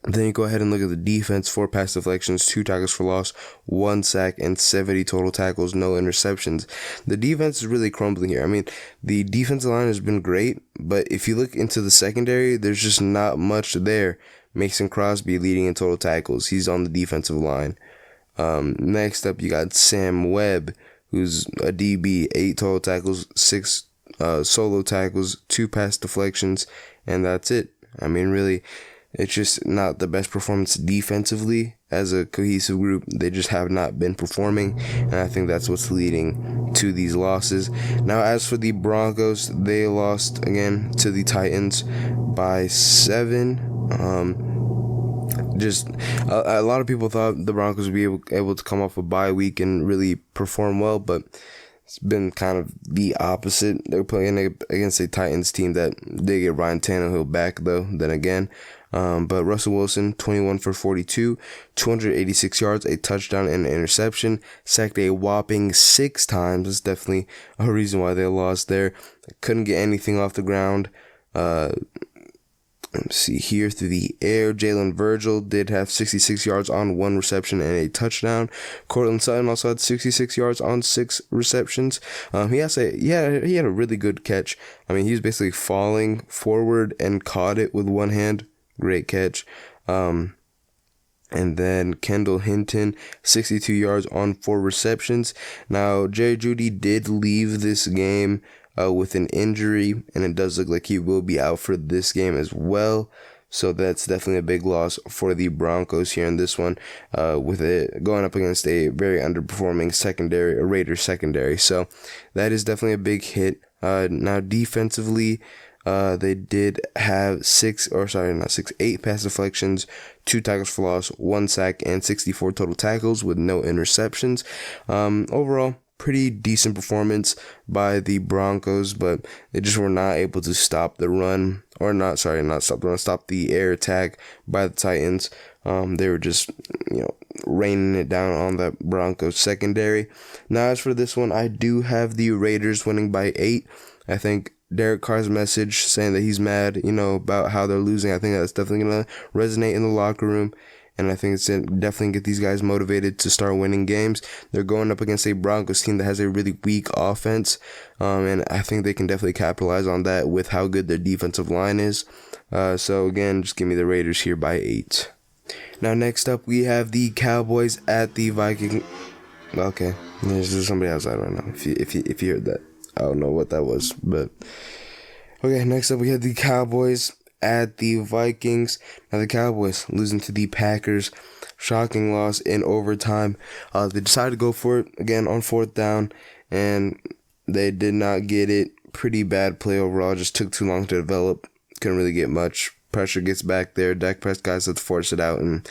Then you go ahead and look at the defense: 4 pass deflections, 2 tackles for loss, 1 sack, and 70 total tackles, no interceptions. The defense is really crumbling here. I mean, the defensive line has been great, but if you look into the secondary, there's just not much there. Mason Crosby leading in total tackles. He's on the defensive line. Next up, you got Sam Webb, who's a DB, 8 total tackles, 6 solo tackles, 2 pass deflections, and that's it. I mean, really, it's just not the best performance defensively as a cohesive group. They just have not been performing, and I think that's what's leading to these losses. Now, as for the Broncos, they lost again to the Titans by 7. Just a lot of people thought the Broncos would be able to come off a bye week and really perform well, but it's been kind of the opposite. They're playing against a Titans team that did get Ryan Tannehill back, though, then again. But Russell Wilson, 21 for 42, 286 yards, a touchdown and an interception, sacked a whopping 6 times. That's definitely a reason why they lost there. Couldn't get anything off the ground. Let's see here, through the air, Jalen Virgil did have 66 yards on 1 reception and a touchdown. Cortland Sutton also had 66 yards on 6 receptions. He had a really good catch. I mean, he was basically falling forward and caught it with one hand. Great catch. And then Kendall Hinton, 62 yards on 4 receptions. Now, Jerry Jeudy did leave this game with an injury, and it does look like he will be out for this game as well. So that's definitely a big loss for the Broncos here in this one, with it going up against a very underperforming Raiders secondary. So that is definitely a big hit. Now defensively, they did have 8 pass deflections, 2 tackles for loss, 1 sack, and 64 total tackles with no interceptions. Overall, pretty decent performance by the Broncos, but they just were not able to stop the run, stop the air attack by the Titans. They were just, raining it down on the Broncos secondary. Now, as for this one, I do have the Raiders winning by 8. I think Derek Carr's message saying that he's mad, about how they're losing, I think that's definitely going to resonate in the locker room. And I think it's definitely get these guys motivated to start winning games. They're going up against a Broncos team that has a really weak offense. And I think they can definitely capitalize on that with how good their defensive line is. So again, just give me the Raiders here by 8. Now next up, we have the Cowboys at the Vikings. Okay, there's somebody outside right now. If you heard that, I don't know what that was, but okay. Next up, we have the Cowboys at the Vikings. Now the Cowboys losing to the Packers. Shocking loss in overtime. They decided to go for it again on 4th down, and they did not get it. Pretty bad play overall. Just took too long to develop. Couldn't really get much. Pressure gets back there. Dak Prescott has to force it out and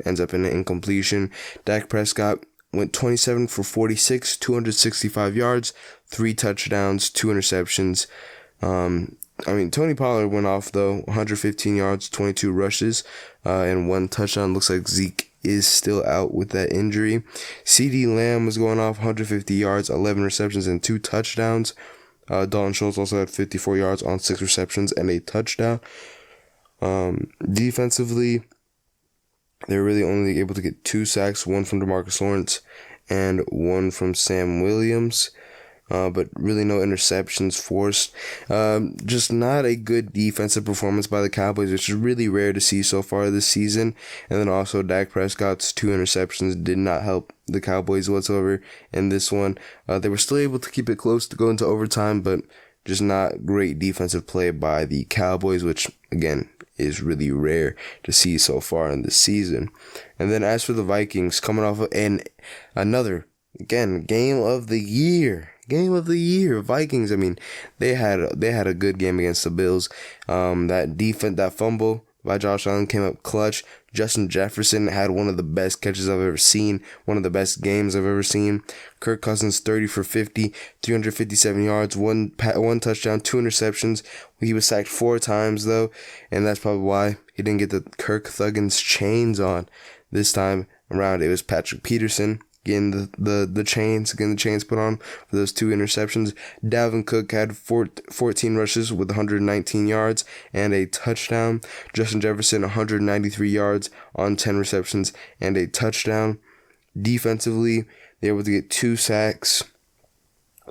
ends up in an incompletion. Dak Prescott went 27 for 46, 265 yards, 3 touchdowns, 2 interceptions. Tony Pollard went off, though, 115 yards, 22 rushes, and 1 touchdown. Looks like Zeke is still out with that injury. CeeDee Lamb was going off, 150 yards, 11 receptions, and 2 touchdowns. Dalton Schultz also had 54 yards on 6 receptions and a touchdown. Defensively, they were really only able to get 2 sacks, 1 from DeMarcus Lawrence and 1 from Sam Williams. But really no interceptions forced. Just not a good defensive performance by the Cowboys, which is really rare to see so far this season. And then also Dak Prescott's 2 interceptions did not help the Cowboys whatsoever in this one. They were still able to keep it close to go into overtime, but just not great defensive play by the Cowboys, which, again, is really rare to see so far in the season. And then as for the Vikings, coming off of another, again, game of the year, Vikings. I mean, they had a good game against the Bills. That fumble by Josh Allen came up clutch. Justin Jefferson had one of the best catches I've ever seen, one of the best games I've ever seen. Kirk Cousins 30 for 50, 357 yards, one touchdown, 2 interceptions. He was sacked 4 times though, and that's probably why he didn't get the Kirk Thuggins chains on this time around. It was Patrick Peterson getting the chains put on for those 2 interceptions. Dalvin Cook had 14 rushes with 119 yards and a touchdown. Justin Jefferson 193 yards on 10 receptions and a touchdown. Defensively, they were able to get 2 sacks,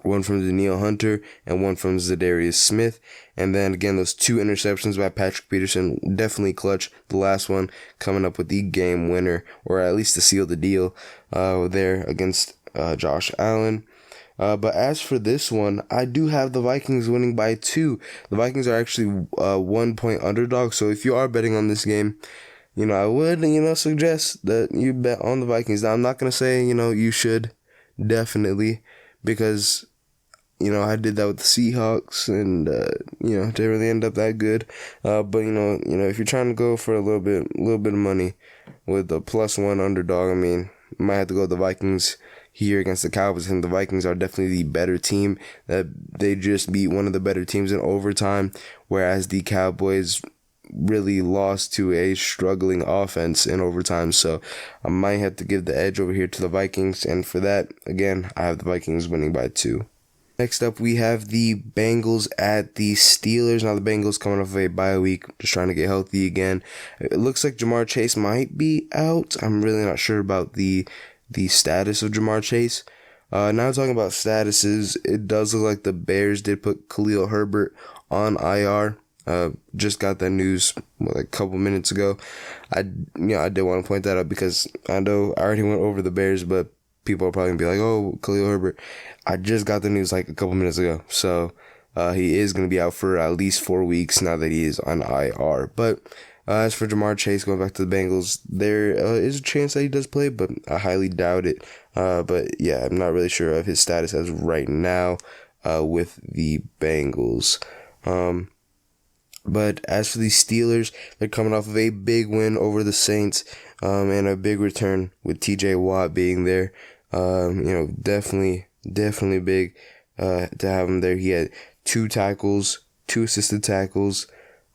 one from Danielle Hunter and one from Zadarius Smith. And then again, those 2 interceptions by Patrick Peterson, definitely clutch. The last one coming up with the game winner, or at least to seal the deal there against Josh Allen. But as for this one, I do have the Vikings winning by 2. The Vikings are actually 1-point underdogs. So if you are betting on this game, I would, suggest that you bet on the Vikings. Now, I'm not going to say, you should definitely, because I did that with the Seahawks, and didn't really end up that good. But if you're trying to go for a little bit of money with a +1 underdog, I mean, you might have to go with the Vikings here against the Cowboys. I think the Vikings are definitely the better team. That they just beat one of the better teams in overtime, whereas the Cowboys really lost to a struggling offense in overtime. So I might have to give the edge over here to the Vikings, and for that, again, I have the Vikings winning by 2. Next up, we have the Bengals at the Steelers. Now, the Bengals coming off of a bye week, just trying to get healthy again. It looks like Jamar Chase might be out. I'm really not sure about the status of Jamar Chase. Now talking about statuses, it does look like the Bears did put Khalil Herbert on IR. Just got that news a couple minutes ago. I did want to point that out because I know I already went over the Bears, but people are probably going to be like, oh, Khalil Herbert. I just got the news a couple minutes ago. So he is going to be out for at least 4 weeks now that he is on IR. But as for Jamar Chase, going back to the Bengals, there is a chance that he does play, but I highly doubt it. But yeah, I'm not really sure of his status as right now with the Bengals. But as for the Steelers, they're coming off of a big win over the Saints and a big return with TJ Watt being there. Definitely big to have him there. He had 2 tackles, 2 assisted tackles.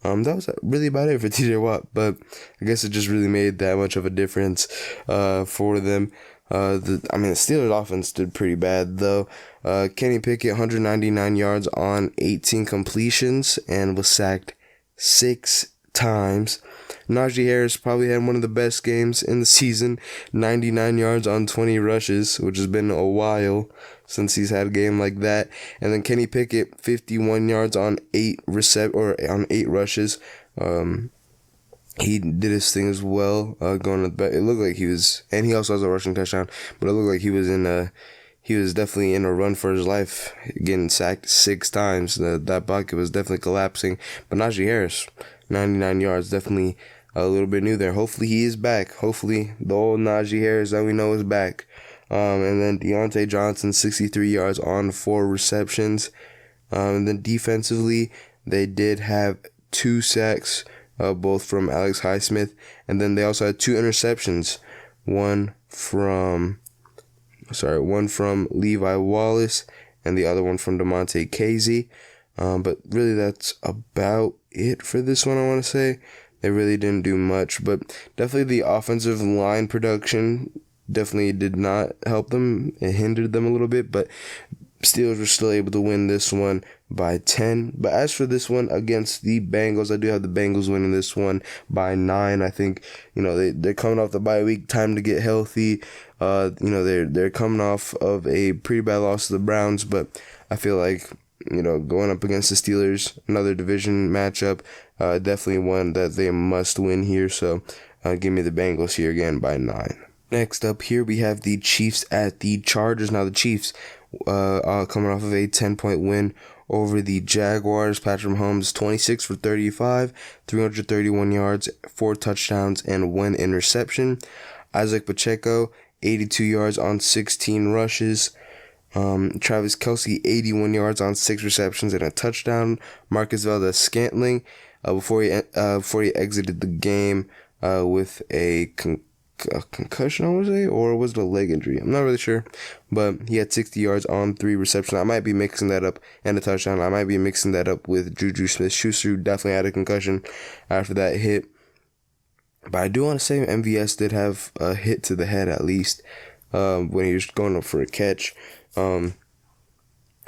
That was really about it for TJ Watt, but I guess it just really made that much of a difference for them. The Steelers offense did pretty bad though. Kenny Pickett 199 yards on 18 completions and was sacked 6 times. Najee Harris probably had one of the best games in the season, 99 yards on 20 rushes, which has been a while since he's had a game like that. And then Kenny Pickett 51 yards on 8 rushes. He did his thing as well, going to the back. It looked like he was, and he also has a rushing touchdown, but it looked like he was definitely in a run for his life, getting sacked 6 times. That bucket was definitely collapsing. But Najee Harris, 99 yards, definitely a little bit new there. Hopefully he is back. Hopefully the old Najee Harris that we know is back. And then Deontay Johnson, 63 yards on 4 receptions. And then defensively, they did have 2 sacks, both from Alex Highsmith. And then they also had 2 interceptions. One from Levi Wallace and the other one from DeMonte Casey. But really that's about it for this one, I want to say. They really didn't do much, but definitely the offensive line production definitely did not help them. It hindered them a little bit, but Steelers were still able to win this one by 10. But as for this one against the Bengals, I do have the Bengals winning this one by 9. I think, they're coming off the bye week, time to get healthy. They're coming off of a pretty bad loss to the Browns, but I feel like, going up against the Steelers, another division matchup, definitely one that they must win here. So give me the Bengals here again by 9. Next up here, we have the Chiefs at the Chargers. Now the Chiefs coming off of a 10-point win over the Jaguars. Patrick Mahomes, 26 for 35, 331 yards, 4 touchdowns, and 1 interception. Isaac Pacheco, 82 yards on 16 rushes. Travis Kelce, 81 yards on 6 receptions and a touchdown. Marcus Valdes-Scantling, before he exited the game with a concussion, I want to say, or was it a leg injury? I'm not really sure, but he had 60 yards on 3 receptions. I might be mixing that up, and a touchdown. I might be mixing that up with Juju Smith-Schuster, who definitely had a concussion after that hit. But I do want to say MVS did have a hit to the head at least when he was going up for a catch. And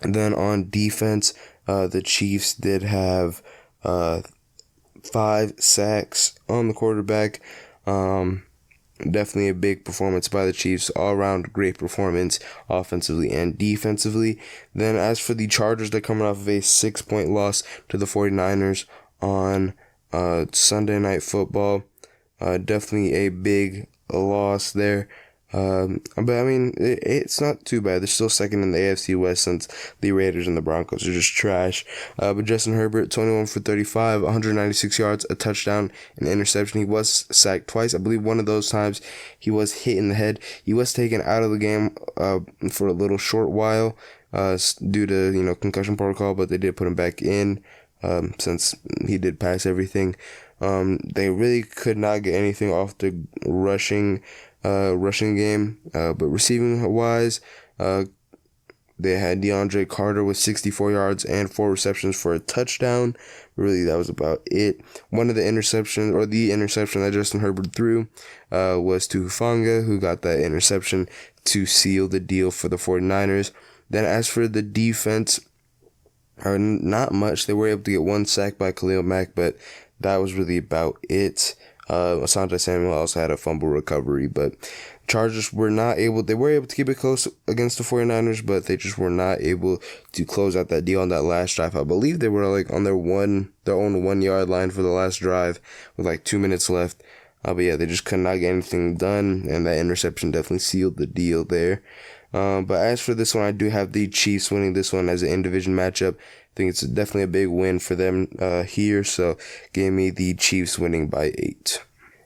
then on defense, the Chiefs did have 5 sacks on the quarterback. Definitely a big performance by the Chiefs. All-around great performance offensively and defensively. Then as for the Chargers, they're coming off of a 6-point loss to the 49ers on Sunday Night Football. Definitely a big loss there. But I mean, it's not too bad. They're still second in the AFC West since the Raiders and the Broncos are just trash. But Justin Herbert, 21 for 35, 196 yards, a touchdown, an interception. He was sacked twice. I believe one of those times he was hit in the head. He was taken out of the game for a little short while due to concussion protocol, but they did put him back in since he did pass everything. They really could not get anything off the rushing game, but receiving wise, they had DeAndre Carter with 64 yards and 4 receptions for a touchdown. Really, that was about it. The interception that Justin Herbert threw was to Hufanga, who got that interception to seal the deal for the 49ers. Then as for the defense, not much. They were able to get 1 sack by Khalil Mack, but that was really about it. Asante Samuel also had a fumble recovery, but Chargers were able to keep it close against the 49ers, but they just were not able to close out that deal on that last drive. I believe they were on their own 1 yard line for the last drive with 2 minutes left. But yeah, they just could not get anything done, and that interception definitely sealed the deal there. But as for this one, I do have the Chiefs winning this one as an in-division matchup. I think it's definitely a big win for them here, so gave me the Chiefs winning by 8.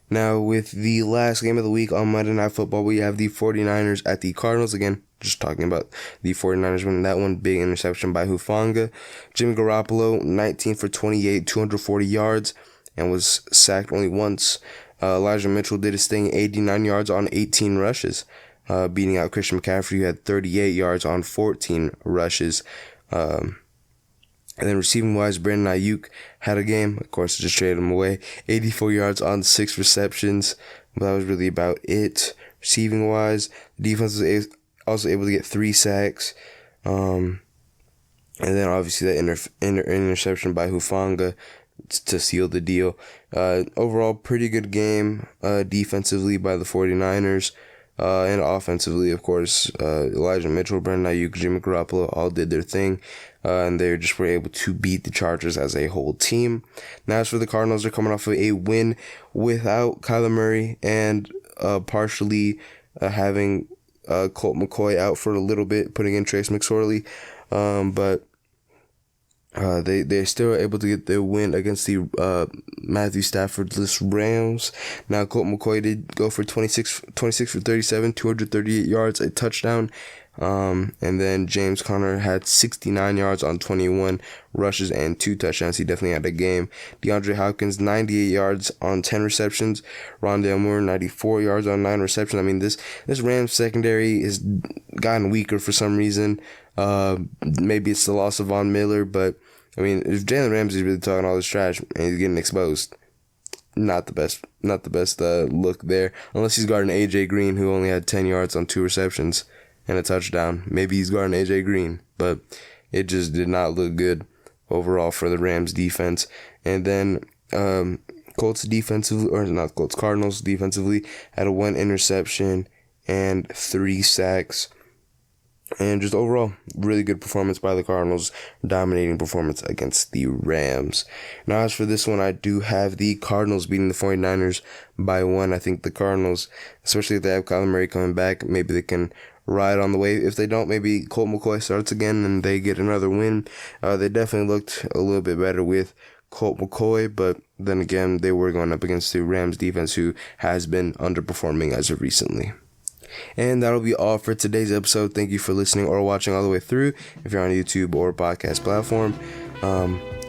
Now, with the last game of the week on Monday Night Football, we have the 49ers at the Cardinals. Again, just talking about the 49ers winning that one. Big interception by Hufanga. Jimmy Garoppolo, 19 for 28, 240 yards, and was sacked only once. Elijah Mitchell did his thing, 89 yards on 18 rushes, beating out Christian McCaffrey, who had 38 yards on 14 rushes. And then receiving-wise, Brandon Ayuk had a game. Of course, just traded him away. 84 yards on 6 receptions. But that was really about it. Receiving-wise, the defense was also able to get 3 sacks. And then, obviously, that interception by Hufanga to seal the deal. Overall, pretty good game defensively by the 49ers. And offensively, of course, Elijah Mitchell, Brandon Ayuk, Jimmy Garoppolo all did their thing. And they just were able to beat the Chargers as a whole team. Now, as for the Cardinals, they're coming off of a win without Kyler Murray and partially having Colt McCoy out for a little bit, putting in Trace McSorley. But they're still able to get their win against the Matthew Staffordless Rams. Now, Colt McCoy did go for 26 for 37, 238 yards, a touchdown. And then James Conner had 69 yards on 21 rushes and 2 touchdowns. He definitely had a game. DeAndre Hopkins, 98 yards on 10 receptions. Rondale Moore, 94 yards on 9 receptions. I mean, this Rams secondary has gotten weaker for some reason. Maybe it's the loss of Von Miller, but I mean, if Jalen Ramsey's really talking all this trash and he's getting exposed, not the best look there. Unless he's guarding AJ Green, who only had 10 yards on 2 receptions and a touchdown. Maybe he's guarding AJ Green, but it just did not look good overall for the Rams defense. And then Cardinals defensively had a 1 interception and 3 sacks. And just overall, really good performance by the Cardinals, dominating performance against the Rams. Now, as for this one, I do have the Cardinals beating the 49ers by 1. I think the Cardinals, especially if they have Kyler Murray coming back, maybe they can ride on the wave. If they don't, maybe Colt McCoy starts again and they get another win. They definitely looked a little bit better with Colt McCoy, but then again, they were going up against the Rams defense, who has been underperforming as of recently. And that'll be all for today's episode. Thank you for listening or watching all the way through, if you're on YouTube or podcast platform.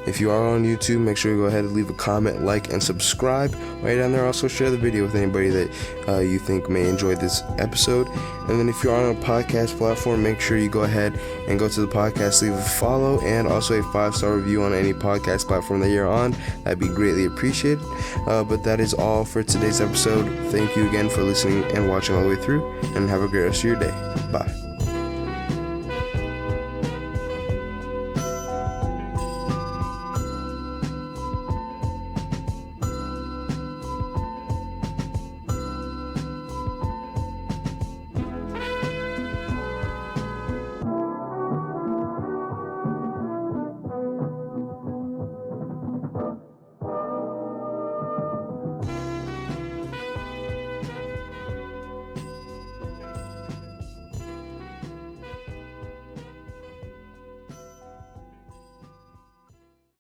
If you are on YouTube, make sure you go ahead and leave a comment, like, and subscribe. Right down there, also share the video with anybody that you think may enjoy this episode. And then if you're on a podcast platform, make sure you go ahead and go to the podcast, leave a follow, and also a 5-star review on any podcast platform that you're on. That'd be greatly appreciated. But that is all for today's episode. Thank you again for listening and watching all the way through, and have a great rest of your day. Bye.